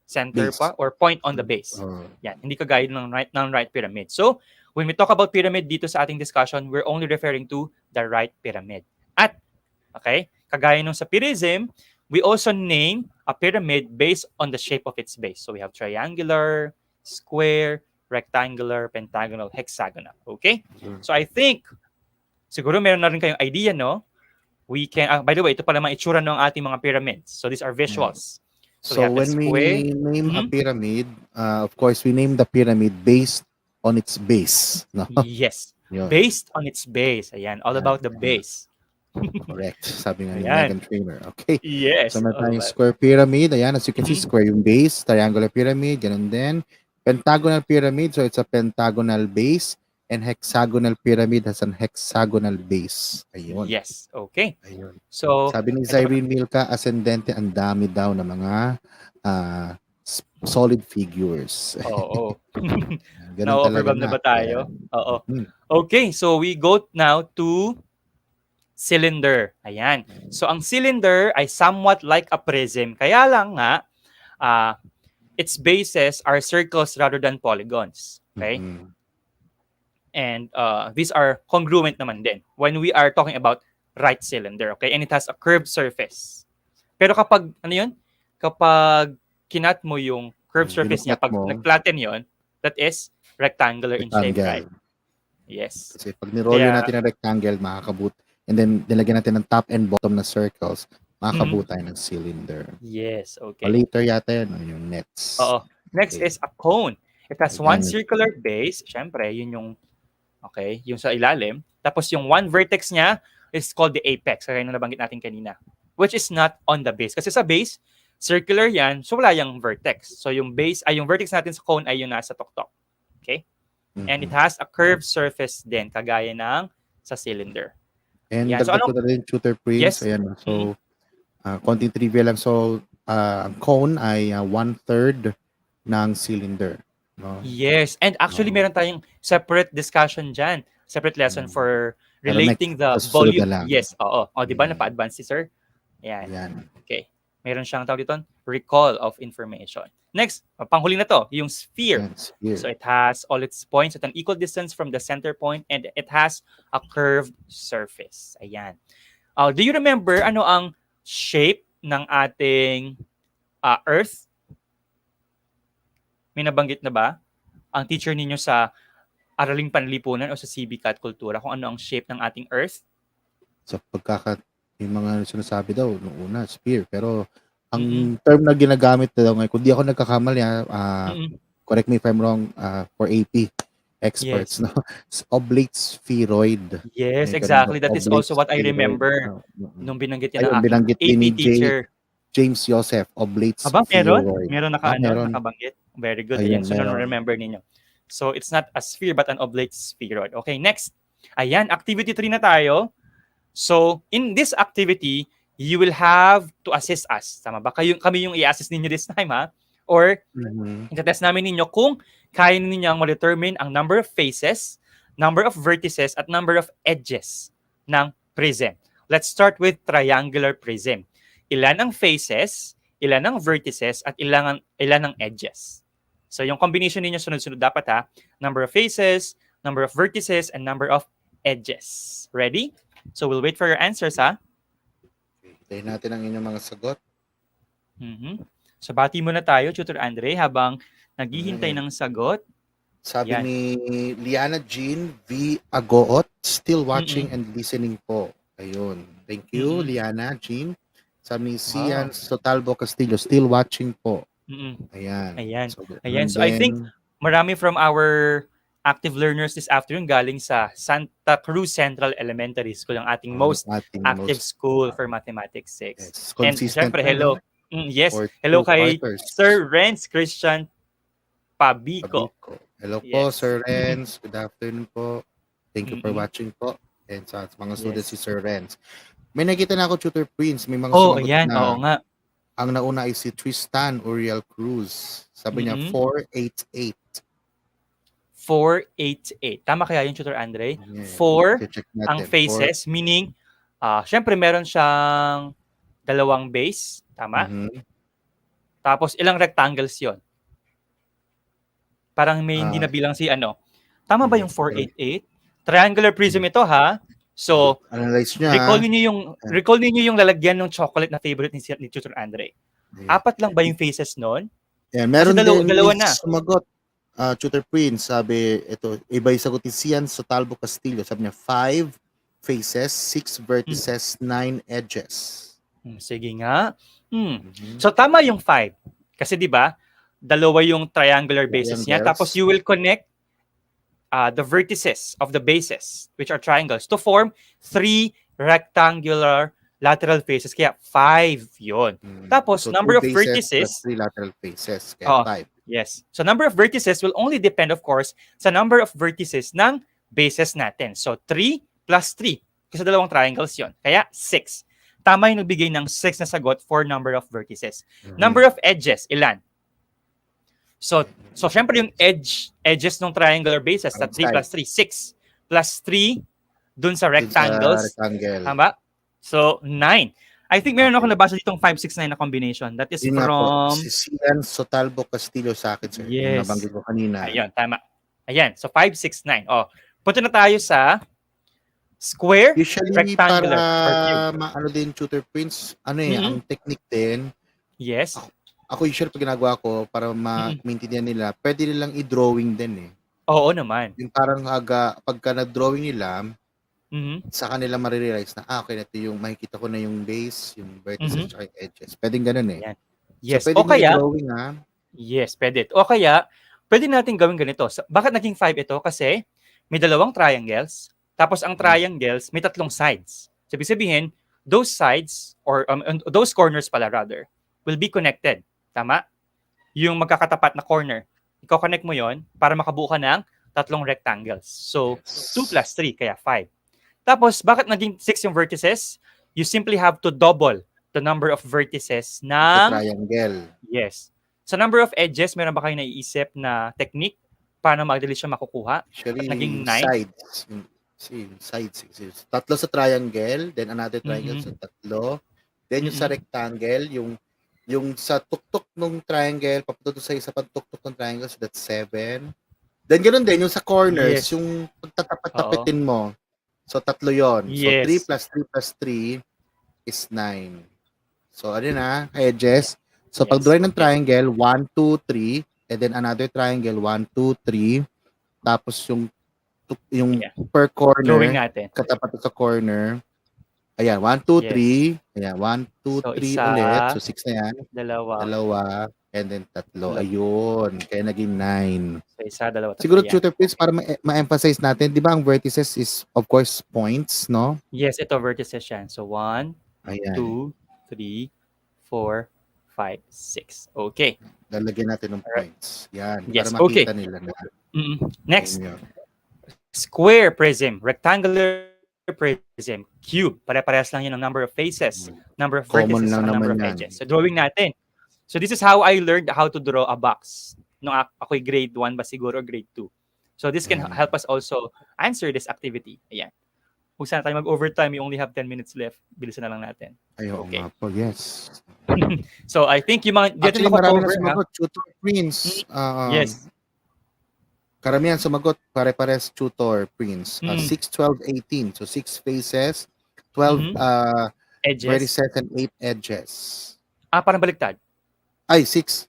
center Base. pa or point on the base. Oh, Yan, hindi kagaya ng right pyramid. So, when we talk about pyramid dito sa ating discussion, we're only referring to the right pyramid. At, okay, kagaya nung sa prism, we also name a pyramid based on the shape of its base. So, we have triangular, square, rectangular, pentagonal, hexagonal. Okay? So, I think, siguro meron na rin kayong idea, no? We can, by the way, ito pala mga itsura ng ating mga pyramids. So, these are visuals. So, we So have the when square. we name a Mhm. pyramid, of course, we name the pyramid based on its base. No? Yes. Yun. Based on its base. Ayan, all Yan, about the yan. base. Correct. Sabi nga ni Ayan. Megan Trainor. Okay. Yes. So meron all tayong about. square pyramid. Ayan, as you can see, Mhm. square yung base. Triangular pyramid, ganun din. Pentagonal pyramid, so it's a pentagonal base. And hexagonal pyramid has an hexagonal base. Ayun. Yes. Okay. Ayun. So, Sabi ni ito, Zyrene Milka, ascendente, ang dami daw ng mga solid figures. oo. Ganun talaga Na-overwhelm na na. ba tayo? Oo. Mhm. Okay, so we go now to cylinder. Ayan. So, ang cylinder ay somewhat like a prism. Kaya lang nga, its bases are circles rather than polygons. Okay? Mhm. And these are congruent naman din when we are talking about right cylinder, okay? And it has a curved surface. Pero kapag, ano yun? Kapag kinat mo yung curved surface niya, Binukat pag mo, nag-flatten yun, that is rectangular in shape, right? rectangle. Yes. Kasi pag nirolyo Kaya, natin ang rectangle, makakabut. And then, nilagyan natin ng top and bottom na circles, makakabut tayo ng cylinder. yes, O okay. later yata yun, yung nets. Oo. Next Okay. is a cone. It has one Ayan. circular base. Syempre, yun yung, okay, yung sa ilalim. Tapos yung one vertex niya is called the apex. Kaya yung nabanggit natin kanina. Which is not on the base. Kasi sa base, circular yan, so wala yung vertex. So yung base, ay yung vertex natin sa cone ay yung nasa tuktok. Okay? And it has a curved surface din, kagaya ng sa cylinder. And Yan. So dagdag ano? ko na rin, Tutor Prince. Yes. Ayan. So, konting trivia lang. So, ang cone ay 1/3 ng cylinder. No? Yes. And actually, Oo. meron tayong separate discussion dyan. Separate lesson for Pero relating the sa susunod volume. na lang. Yes. Oo. O, di ba? Mm. Napa-advance si sir? Yan. Ayan. Okay. Meron siyang tawag dito, recall of information. Next, panghuli na to, yung sphere. Ayan, here. So it has all its points at an equal distance from the center point and it has a curved surface. Ayan. Do you remember ano ang shape ng ating Earth? May nabanggit na ba ang teacher ninyo sa Araling Panlipunan o sa CBC at Kultura kung ano ang shape ng ating Earth? Sa yung mga sinasabi daw nung una, sphere. Pero ang term na ginagamit daw ngayon, kung di ako nagkakamali, correct me if I'm wrong, for AP experts, no? Oblate spheroid. Yes, May exactly. ganun, That is oblate also what I spheroid. remember nung binanggit yan ng Ayun, aking binanggit din AP ni teacher. James Joseph, oblate Aba, meron? spheroid. Meron Meron. nakabanggit? Very good. Ayun, Ayan, so meron. remember ninyo. So, it's not a sphere but an oblate spheroid. Okay, next. Ayan, activity 3 na tayo. So, in this activity, you will have to assist us. Tama ba? Kami yung i-assist ninyo this time, ha? Or, i-test namin ninyo kung kaya ninyo ma-determine ang number of faces, number of vertices, at number of edges ng prism. Let's start with triangular prism. Ilan ang faces, ilan ang vertices, at ilan ang edges. So, yung combination ninyo sunod-sunod dapat, ha? Number of faces, number of vertices, and number of edges. Ready? So, we'll wait for your answers, ha? Hintayin natin ang inyong mga sagot. So, bati muna tayo, Tutor Andre, habang naghihintay ng sagot. Sabi Yan. ni Liana Jean V. Agoot, still watching and listening po. Ayun. Thank you, Liana Jean. Sabi ni Sian Sotalbo Castillo, still watching po. Ayan. Ayan. So, Ayan. So, I think marami from our active learners this afternoon galing sa Santa Cruz Central Elementary School, ang ating most active school for Mathematics 6. Yes, And consistent syempre, na, hello. no? Yes, For hello two kay quarters. Sir Renz Christian Pabico. Hello po, Yes. Sir Renz. Good afternoon po. Thank you for watching po. And sa mga students si Sir Renz. May nakita na ako, Tutor Prince. May mga sumagot Ayan. na. Oo nga. Ang nauna ay si Tristan Uriel Cruz. Sabi niya 488. 488. Tama kaya yung Tutor Andre? Yeah, 4 check natin. ang faces, meaning, syempre meron siyang dalawang base. Tama? Tapos ilang rectangles yon? Parang may hindi Ah, nabilang si ano. Tama ba hindi. yung 488? Triangular prism ito ha. So, Analyze nyo, recall niyo yung lalagyan ng chocolate na favorite ni Tutor Andre. Ayan. Apat lang ba yung faces noon? Ayan, Kasi meron din dalawa na. sumagot. Tutor Prince, sabi, ito, iba yung sagot ni Sian Sotalbo Castillo. Sabi niya, 5 faces, 6 vertices, 9 edges. Sige nga. Mhm. So tama yung 5. Kasi 'di ba? Dalawa yung triangular bases niya. Triangles. Tapos you will connect the vertices of the bases, which are triangles, to form 3 rectangular lateral faces. Kaya 5 yon. Tapos So, number 2 of bases plus vertices, 3 lateral faces. Kaya 5. yes. So number of vertices will only depend, of course, sa number of vertices ng bases natin. So 3 plus 3. Kasi dalawang triangles yon. Kaya 6. Tama yung nagbigay ng 6 na sagot for number of vertices. Number of edges, ilan? So syempre yung edges ng triangular bases, na 3 plus 3, 6. Plus 3 dun sa rectangles. Rectangle. Tama? So 9. I think meron ako nabasa ditong 5, 6, 9 na combination. That is Yun nga po, from... si Sian Sotalbo Castillo sa akin, sir. Yung Yes. nabanggit ko kanina. Ayun, tama. Ayan, so 5, 6, 9. Punta na tayo sa square, Usually, rectangular, or cube. para maano din, Tutor Prince, ang technique din, Yes. ako usually pag ginagawa ko, para maintindihan nila, pwede nilang i-drawing din eh. Oo naman. Yung parang pagka na-drawing nila, Mhm. sa kanila marirealize na, okay, ito yung makikita ko na yung base, yung vertices, tsaka yung edges. Pwedeng ganun eh. Ayan. Yes. So, O pwede kaya, i-drawing yes, pwede. O kaya, pwede natin gawin ganito. Bakit naging 5 ito? Kasi may dalawang triangles, tapos ang triangles may tatlong sides. So, ibig sabihin, those sides, or those corners pala rather, will be connected. Tama? Yung magkakatapat na corner. Ikaw connect mo yon para makabuo ka ng tatlong rectangles. So, 2 plus 3, kaya 5. Tapos, bakit naging 6 yung vertices? You simply have to double the number of vertices the ng... triangle. Yes. Sa number of edges, meron ba kayo naiisip na technique paano madali siya makukuha? Actually, Naging 9? sides. Sides. Tatlo sa triangle, then another triangle sa tatlo. Then yung sa rectangle, yung sa tuktok ng triangle, papunta sa isa pang tuktok ng triangle, so that's 7. Then ganoon din, yung sa corners, Yes. yung pagtatapat-tapitin mo. So, tatlo yon. So, Yes. 3 plus 3 plus 3 is 9. So, ano na, edges. So, pag Yes, drawing ng okay. triangle, 1, 2, 3, and then another triangle, 1, 2, 3. Tapos, yung Yeah. per Drawing corner, natin. katapat sa corner. Ayan, 1, 2, Yes. 3. Ayan, 1, 2, So, 3 isa, ulit. So, 6 na yan. dalawa. And then tatlo. Tatlo. Ayun. Kaya naging 9. So, isa, dalawa, tatlo. Siguro, Yan. Tutor Prince, para ma-emphasize natin, di ba ang vertices is, of course, points, no? Yes, ito vertices yan. So, 1, Ayan. 2, 3, 4, 5, 6. Okay. Lalagyan natin ng Alright. points. Yan. Yes, Para makita okay. nila na. Next, Yun yun. square prism, rectangular prism, cube. Pare-parehas lang yun ang number of faces, number of Common vertices, lang and number of naman yan. edges. So, drawing natin. So, this is how I learned how to draw a box. Nung ako'y grade 1 ba siguro, grade 2. So, this can help us also answer this activity. Ayan. Kung saan tayo mag-overtime, we only have 10 minutes left. Bilisan na lang natin. Ayun Okay. nga po, yes. So, I think yung mga... Actually, marami na sumagot. Tutor Prince. Yes. Karamihan sumagot. Pare-pares Tutor Prince. 6, 12, 18. So, 6 faces, 12 Edges. vertices, and 8 edges. Parang baliktad. Ay, 6,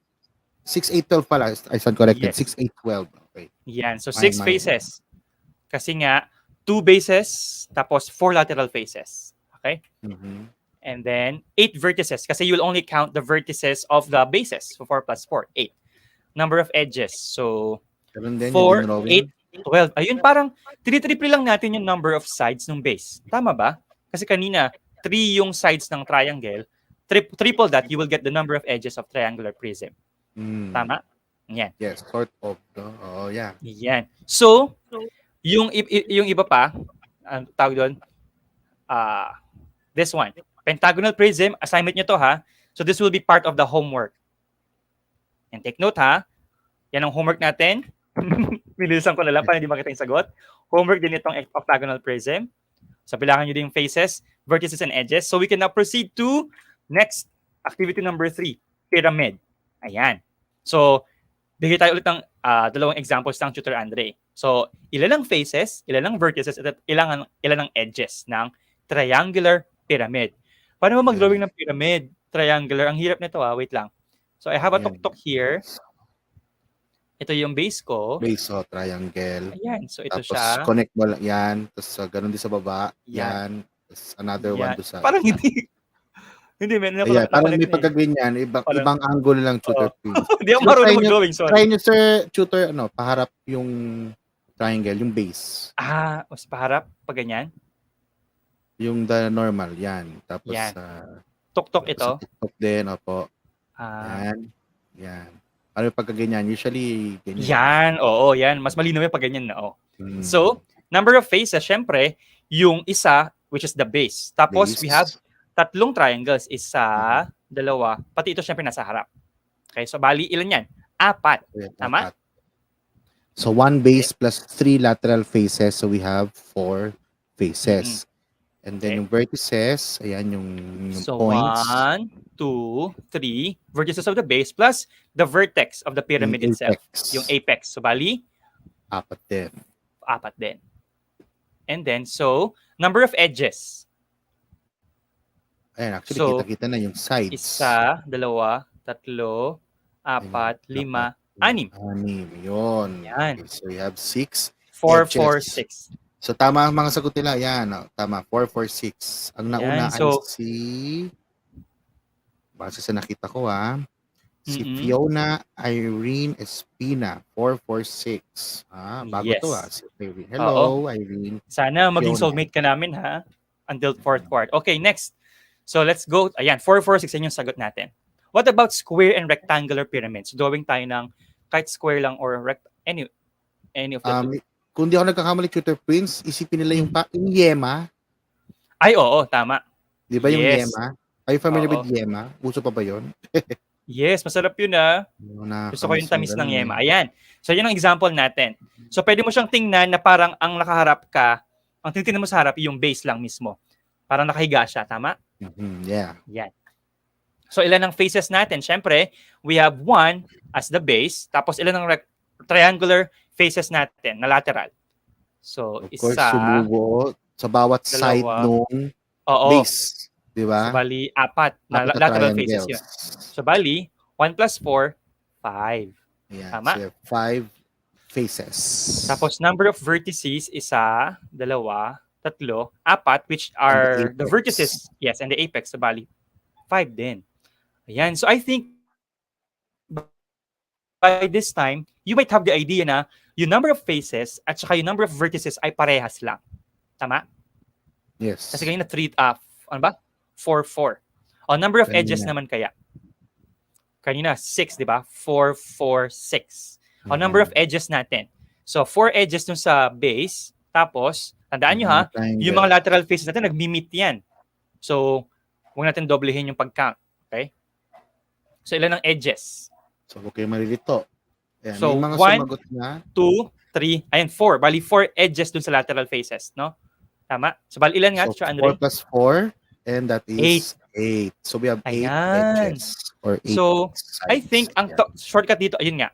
8, 12 pala. I stand corrected. Yes. 6, 8, 12. Okay. Yan. So, Mine, 6 mine. faces. Kasi nga, 2 bases, tapos 4 lateral faces. Okay? Mhm. And then, 8 vertices. Kasi you will only count the vertices of the bases. So, 4 plus 4, 8. Number of edges. So, Ganun din 4, yung 8, 12. Ayun, parang triple lang natin yung number of sides ng base. Tama ba? Kasi kanina, 3 yung sides ng triangle. Triple that, you will get the number of edges of triangular prism. Tama? Yan. Yes, sort of. No? Oh, yeah. Yan. So, yung iba pa, ang tawag doon, this one. Pentagonal prism, assignment nyo to ha. So, this will be part of the homework. And take note ha, yan ang homework natin. Bilisan ko na lang para hindi makita yung sagot. Homework din itong octagonal prism. So, bilangan nyo din yung faces, vertices, and edges. So, we can now proceed to next activity number 3, pyramid. Ayan. So, bigay tayo ulit ng dalawang examples ng Tutor Andre. So, ilan ang faces, ilan ang vertices, at ilan ang edges ng triangular pyramid. Paano mo mag-drawing ng pyramid? Triangular. Ang hirap nito wait lang. So, I have a Ayan. tuktok here. Ito yung base ko. Base, triangle. Ayan. So, ito Tapos siya. connect mo lang yan. Tapos ganun din sa baba. Yan. Yan. Tapos another one Yan. doon sa... Parang hindi. Hindi, man. Ayan, parang may pagkaganyan. Ibang angle lang, Tutor Prince. Hindi ako marunong mag-drawing. Sorry. Try nyo, Sir Tutor, paharap yung triangle, yung base. Mas paharap. Pag ganyan. Yung the normal, yan. Tapos, Yan. Tuktok ito. Sa TikTok din, opo. Ah, Yan. Ano yung pagkaganyan? Usually, ganyan. yan. Oo, yan. Mas malinaw yung pag ganyan na. So, number of faces, syempre, yung isa, which is the base. Tapos, we have tatlong triangles. Isa, dalawa, pati ito syempre nasa harap. Okay, so bali, ilan yan? 4. Tama? So, 1 base plus 3 lateral faces. So, we have 4 faces. And then, yung vertices, ayan yung So, points. 1, 2, 3, vertices of the base plus the vertex of the pyramid Yung itself. apex. Yung apex. So, bali, 4 din. 4 din. And then, so, number of edges. Ayan, actually, So, kita-kita na yung sides. 1, 2, 3, 4, 5, 6. 6. Yun. Yan. Okay, so, we have 6 4, edges. 4, 6. So, tama ang mga sagot nila. Yan, tama. 4, 4, 6. Ang nauna Yan, so, ay si... Base sa nakita ko, si Mm-mm. Fiona Irene Espina, 446. Bago Yes. to Si Irene. Hello, Irene. Sana maging Fiona. soulmate ka namin, ha? Until 4th quart. Okay, next. So, let's go. Ayan, 4, 4, 6. Yan yung sagot natin. What about square and rectangular pyramids? Drawing tayo ng kahit square lang or any of the two. Kung di ako nagkakamali, Tutor Prince, isipin nila yung yema. Ay, oo, tama. Di ba yung Yes. yema? Are you familiar Oo. with yema? Uso pa ba yun? Yes, masarap yun, Gusto ko yung tamis ng yema. Ayan. So, yan ang example natin. So, pwede mo siyang tingnan na parang ang nakaharap ka, ang tinitingnan mo sa harap, yung base lang mismo. Parang nakahiga siya, tama? Yeah. Yan. So, ilan ang faces natin? Siyempre, we have 1 as the base, tapos ilan ang triangular faces natin na lateral. So, Of course, isa, sumubo sa bawat side dalawa, nung oo. base. Di ba? So, bali, 4 na Apat na lateral triangles. faces yun. So, bali, 1 plus 4, 5. Yeah, Tama? so you have 5 faces. Tapos, number of vertices, 1, 2, 3, 4, which are the apex. vertices, yes, and the apex. So, bali, 5 din. Ayan. So, I think, by this time, you might have the idea na yung number of faces at saka yung number of vertices ay parehas lang. Tama? Yes. Kasi kanina 4, 4. O, number of edges Kanina. naman kaya. Kanina, 6, di ba? 4, 4, 6. O, number of edges natin. So, 4 edges dun sa base. Tapos, tandaan nyo yung mga lateral faces natin, nagmi-meet yan. So, huwag natin doblehin yung pag-count. Okay? So, ilan ang edges? So, okay, malilito. Ayan, So, may mga 1, sumagot na. 2, 3, ayan, 4. Bali, 4 edges dun sa lateral faces, no? Tama? So, bali, ilan nga, So, Teacher 4 Andre? plus 4, and that is 8. So, we have 8 Ayan. edges. Or 8 So, sides. I think, ang shortcut dito, ayun nga.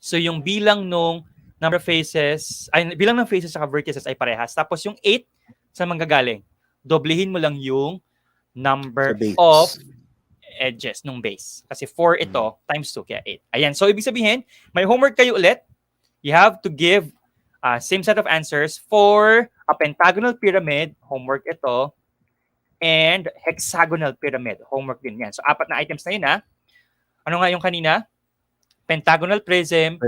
So, yung bilang nung number of faces, ay, bilang ng faces sa vertices ay parehas. Tapos, yung 8, sa manggagaling? Doblehin mo lang yung number Sa base. of edges nung base. Kasi 4 ito, times 2, kaya 8. Ayan, so ibig sabihin, may homework kayo ulit. You have to give same set of answers for a pentagonal pyramid, homework ito, and hexagonal pyramid, homework din yan. So 4 na items na yun, Ano nga yung kanina? Pentagonal prism,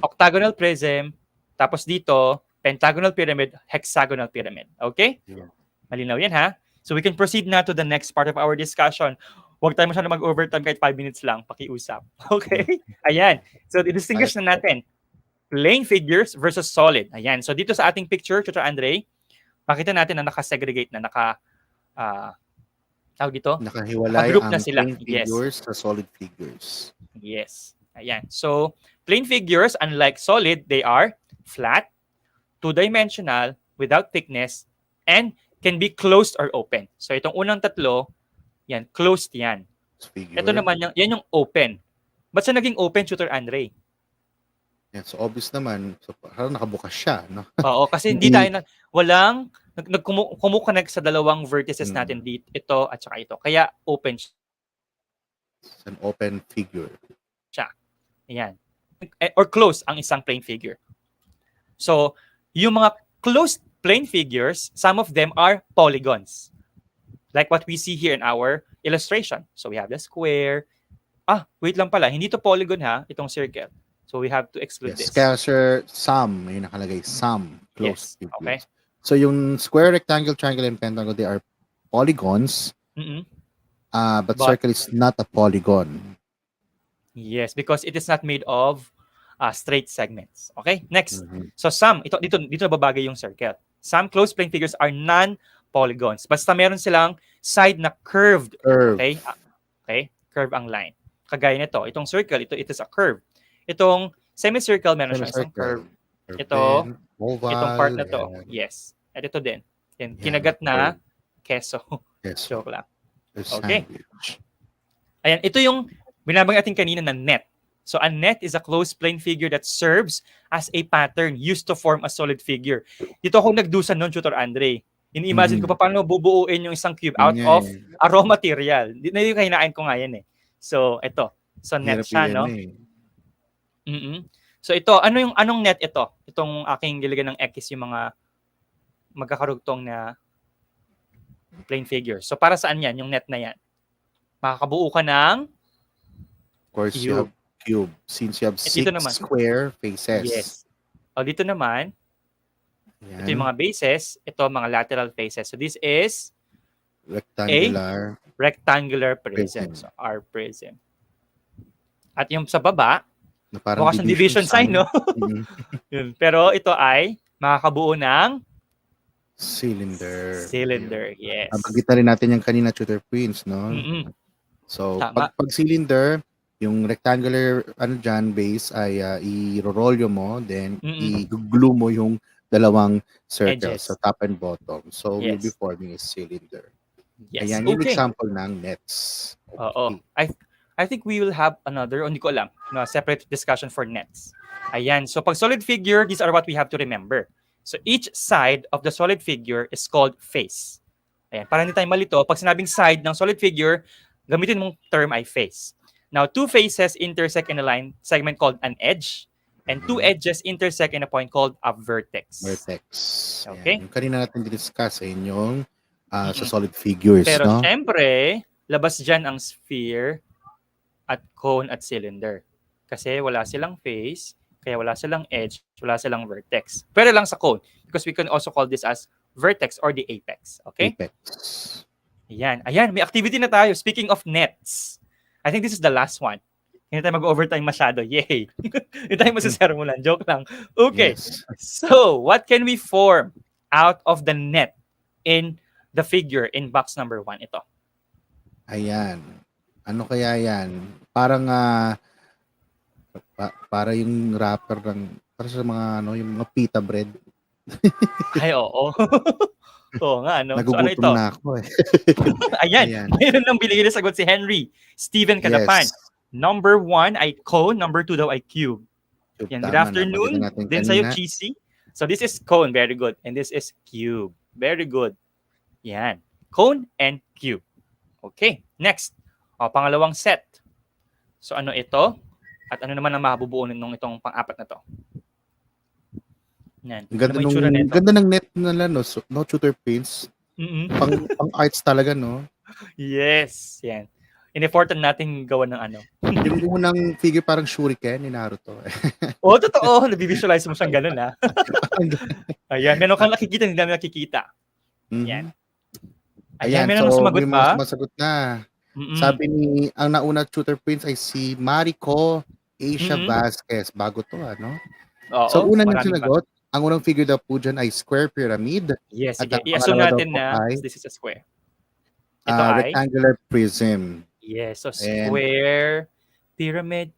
octagonal prism, tapos dito, pentagonal pyramid, hexagonal pyramid. Okay? Yeah. Malinaw yan, So we can proceed na to the next part of our discussion. Huwag tayo masyado mag-overtime kahit 5 minutes lang, pakiusap. Okay? Ayan. So, i-distinguish na natin. Plain figures versus solid. Ayan. So, dito sa ating picture, Tutor Andre, makita natin na naka-segregate na, tawag dito? Nakahiwalay Naka-group ang na sila. plain figures sa solid figures. Yes. Ayan. So, plain figures, unlike solid, they are flat, two-dimensional, without thickness, and can be closed or open. So, itong unang tatlo, yan, closed yan. Figure. Ito naman, yan yung open. Ba't siya naging open, Tutor Andre? Yan, so obvious naman. So parang nakabukas siya, no? Oo, kasi hindi tayo walang kumukonect sa dalawang vertices natin dito, ito at saka ito. Kaya open It's an open figure. siya. Ayan. Or close ang isang plane figure. So, yung mga closed plane figures, some of them are polygons. Like what we see here in our illustration. So, we have the square. Wait lang pala. Hindi to polygon ha, itong circle. So, we have to exclude Yes, this. kaya sir, some, may nakalagay, some closed Yes, figures. okay. So yung square, rectangle, triangle, and pentagon, they are polygons, but circle is not a polygon. Yes, because it is not made of straight segments. Okay? Next. So some, dito babagay yung circle. Some closed plane figures are non-polygons. Basta meron silang side na curved. Curve. Okay? Okay? Curve ang line. Kagaya nito, itong circle, it is a curve. Itong semicircle, meron siyang isang curve. Ito, oval, itong part na to. Yes. At ito din. Yan, kinagat na keso. Yes. Joke lang. Okay. Ayan, ito yung binabang natin kanina na net. So a net is a closed plane figure that serves as a pattern used to form a solid figure. Dito ako nagdusan noon, Tutor Andre. Ini-imagine ko pa paano bubuuin yung isang cube out of a raw material. Na yung kahinain ko nga yan eh. So, ito. So, net siya, no? So, ito. Anong net ito? Itong aking nilagyan ng X, yung mga magkakarugtong na plane figure. So, para saan yan? Yung net na yan? Makakabuo ka ng Of course, you have cube. Since you have 6 square faces. Yes. O, dito naman, ito yung mga bases. Ito, mga lateral faces. So, this is rectangular prism. So, R prism. At yung sa baba, bukas ng division sign, no? Pero ito ay makakabuo ng cylinder. Cylinder, yes. Nabanggit na rin natin yung kanina, Tutor Prince, no? So, pag cylinder, yung rectangular base ay i-roll mo, then i-glue mo yung dalawang circles sa top and bottom. So, we'll be forming a cylinder. Yes. Ayan, yung example ng nets. Oo. I think we will have another, hindi ko alam, separate discussion for nets. Ayan. So, pag solid figure, these are what we have to remember. So, each side of the solid figure is called face. Ayan. Para hindi tayo malito, pag sinabing side ng solid figure, gamitin mong term ay face. Now, two faces intersect in a line segment called an edge, and two edges intersect in a point called a vertex. Vertex. Okay? Yung kanina natin discuss sa inyong sa solid figures. Pero no? syempre, labas dyan ang sphere at cone at cylinder. Kasi wala silang face, kaya wala silang edge, wala silang vertex. Pero lang sa cone, because we can also call this as vertex or the apex. Okay? Apex. Ayan, may activity na tayo. Speaking of nets, I think this is the last one. Hindi tayo mag-overtime masyado. Yay! Hindi tayo masisermulan. Joke lang. Okay. Yes. So, what can we form out of the net in the figure in box number 1? Ito. Ayan. Ano kaya yan? Parang para yung wrapper ng para sa mga yung mga pita bread. Ay, oo. Oo nga, no? Nagugutom so, ano ito? na ako eh. Ayan. Mayroon lang binigay na sagot si Henry. Steven Kadapan. Yes. Number 1 ay cone. Number 2 daw ay cube. Yan. Good afternoon. Din sa'yo, Cheesy. So, this is cone. Very good. And this is cube. Very good. Yan. Cone and cube. Okay. Next. Pangalawang set. So, ano ito? At ano naman ang mabubuo nung itong pang-apat na to? Yan. Ganda ng net nila, no? So, no Tutor Prince. Pang arts talaga, no? Yes. Yan. In-effortan natin gawa ng ano. Yung unang figure parang shuriken ni Naruto. Totoo. Nabivisualize mo siyang ganun, ha? Ayan. Meron kang nakikita, hindi namin nakikita. Yan. Ayan, meron na sumagot pa. Sumasagot na. Sabi ni, ang nauna Tutor Prince ay si Marico Asia Vasquez. Bago to, ano? Oo, so, una na sinagot. Ang unang figure daw po dyan ay square pyramid. Yes, sige. I-assume natin na this is a square. Ito rectangular prism. Yes, so square, pyramid.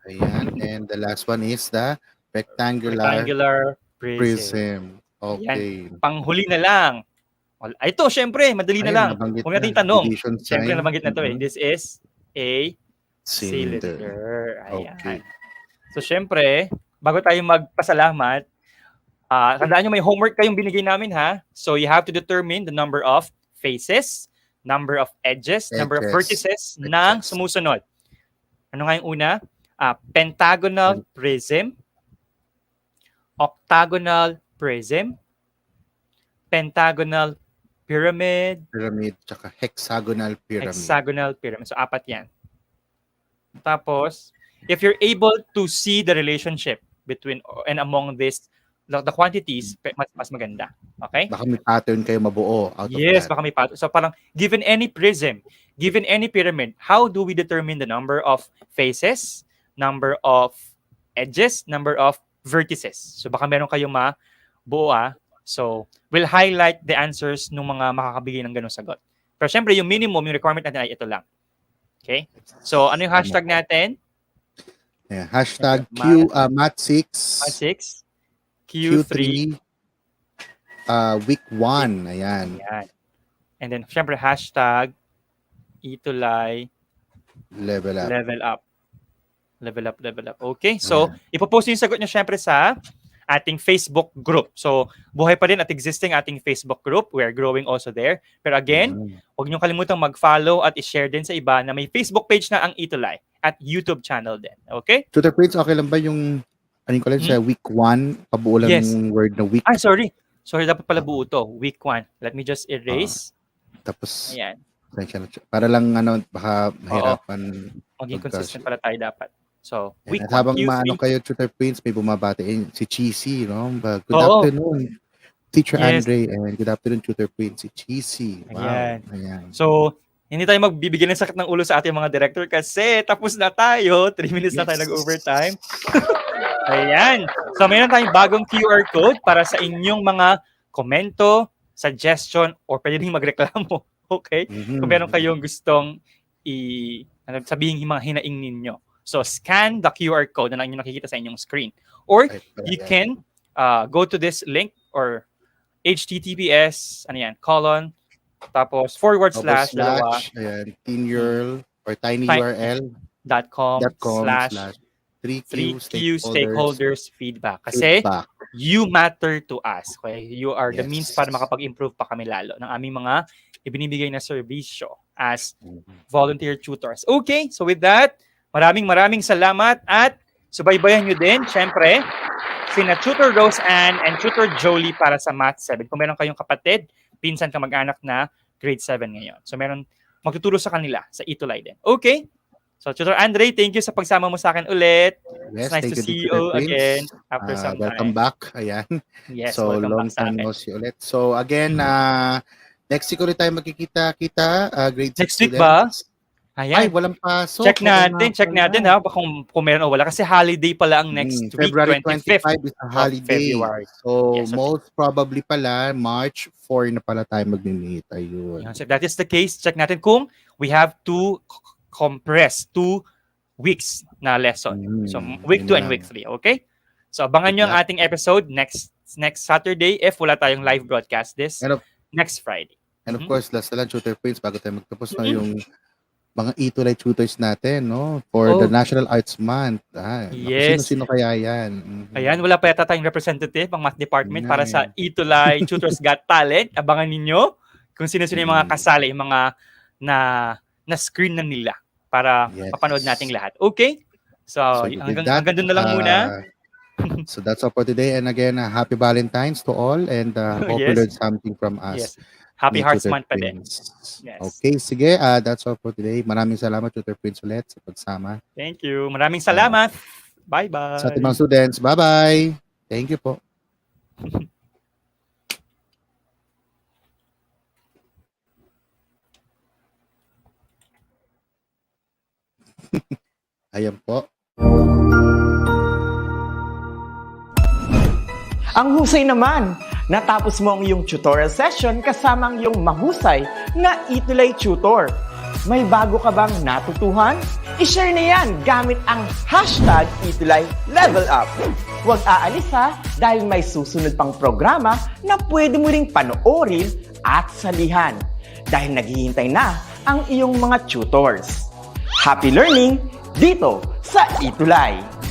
Ayan, and the last one is the rectangular prism. Okay. Yan. Panghuli na lang. Ito, syempre, madali na lang. Kung natin tanong, syempre nabanggit na to eh. This is a cylinder. Ayan. Okay. So, syempre, bago tayo magpasalamat, tandaan nyo may homework kayong binigay namin ha. So, you have to determine the number of faces, number of edges, number of vertices ng sumusunod. Ano nga yung una? Pentagonal prism, octagonal prism, pentagonal pyramid, Tsaka hexagonal pyramid. hexagonal pyramid. So, 4 yan. Tapos, if you're able to see the relationship between and among this, the quantities, mas maganda. Okay? Baka may pattern kayo mabuo out of Yes, that. baka may pattern. So, parang, given any prism, given any pyramid, how do we determine the number of faces, number of edges, number of vertices? So, baka meron kayong mabuo So, we'll highlight the answers ng mga makakabigay ng ganung sagot. Pero syempre, yung minimum, yung requirement natin ay ito lang. Okay? So, ano yung hashtag natin? Yeah, hashtag Mat6 6 Q3 Q3 week 1. Ayan. Ayan. And then, syempre, hashtag ETUlay Level up. level up. Level up, level up. Okay? So, ipopost yung sagot nyo syempre sa ating Facebook group. So, buhay pa rin at existing ating Facebook group. We are growing also there. Pero again, huwag nyo kalimutang mag-follow at i-share din sa iba na may Facebook page na ang ETUlay at YouTube channel din. Okay? Tutor Prince, okay lang ba yung ko lang siya, week 1, pabuo lang Yes. yung word na week. Ay, sorry. Sorry, dapat pala buo to. Week 1. Let me just erase. Tapos, Ayan. para lang baka mahirapan. Maging consistent pala tayo dapat. So, week 1, Habang Q3. kayo, Tutor Prince, may bumabati. Si Cheesy, no? Good Oo. afternoon, Teacher Yes. Andre, and good afternoon, Tutor Prince. Si Cheesy. Wow. Ayan. So, hindi tayo magbibigyan ng sakit ng ulo sa ating mga director kasi tapos na tayo. 3 minutes na tayo nag-overtime. Ayan. So, mayroon tayong bagong QR code para sa inyong mga komento, suggestion, or pwede rin magreklamo. Okay? Kung meron kayong gustong sabihin yung mga hinaing ninyo. So, scan the QR code na lang yung nakikita sa inyong screen. Or, you can go to this link or https, tapos / ayan, tinurl or tinyurl.com/3Q stakeholders feedback. Kasi you matter to us. Okay? You are the means para makapag-improve pa kami lalo ng aming mga ibinibigay na serbisyo as volunteer tutors. Okay, so with that, maraming salamat at subaybayan nyo din, syempre, sina Tutor Rose Ann and Tutor Jolie para sa Math 7. Kung meron kayong kapatid, pinsan kamag-anak na grade 7 ngayon. So meron magtuturo sa kanila sa ETUlay din. Okay? So Tutor Andre, thank you sa pagsama mo sa akin ulit. Yes, It's nice to see you again after some time. Welcome back. Ayan. Yes, so long time no see ulit. So again, next week ulit tayo magkikita-kita, grade 6 next week ba? Ay, Ayan. walang pasok. Check natin ha, kung meron o wala. Kasi holiday pala ang next week, February 25th 25 is a holiday. February. So, Yes, okay. most probably pala, March 4 na pala tayo mag-meet. Ayun. So if that is the case, check natin kung we have to compress 2 weeks na lesson. So, week 2 and week 3. Okay? So, abangan nyo ang ating episode next Saturday if wala tayong live broadcast next Friday. And of course, last na lang, Tutor Prince, bago tayo magtapos na yung mga ETUlay tutors natin, no? For the National Arts Month. Yes. Sino-sino kaya yan? Ayan, wala pa yata tayong representative ang Math Department para sa ETUlay Tutors Got Talent. Abangan ninyo kung sino-sino yung mga kasali, yung mga na-screen na nila para mapanood nating lahat. Okay? So hanggang doon na lang muna. So that's all for today. And again, happy Valentine's to all and hope you learned something from us. Yes. Happy Hearts Month pa din. Yes. Okay, sige. That's all for today. Maraming salamat, Tutor Prince, ulit sa pagsama. Thank you. Maraming salamat. Bye-bye. Sa ating mga students, bye-bye. Thank you po. Ayan po. Ang husay naman! Natapos mo ang iyong tutorial session kasama ang iyong mahusay na ETUlay tutor. May bago ka bang natutuhan? I-share na yan gamit ang hashtag ETUlay Level Up. Huwag aalis ha, dahil may susunod pang programa na pwede mo ring panoorin at salihan. Dahil naghihintay na ang iyong mga tutors. Happy learning dito sa ETUlay!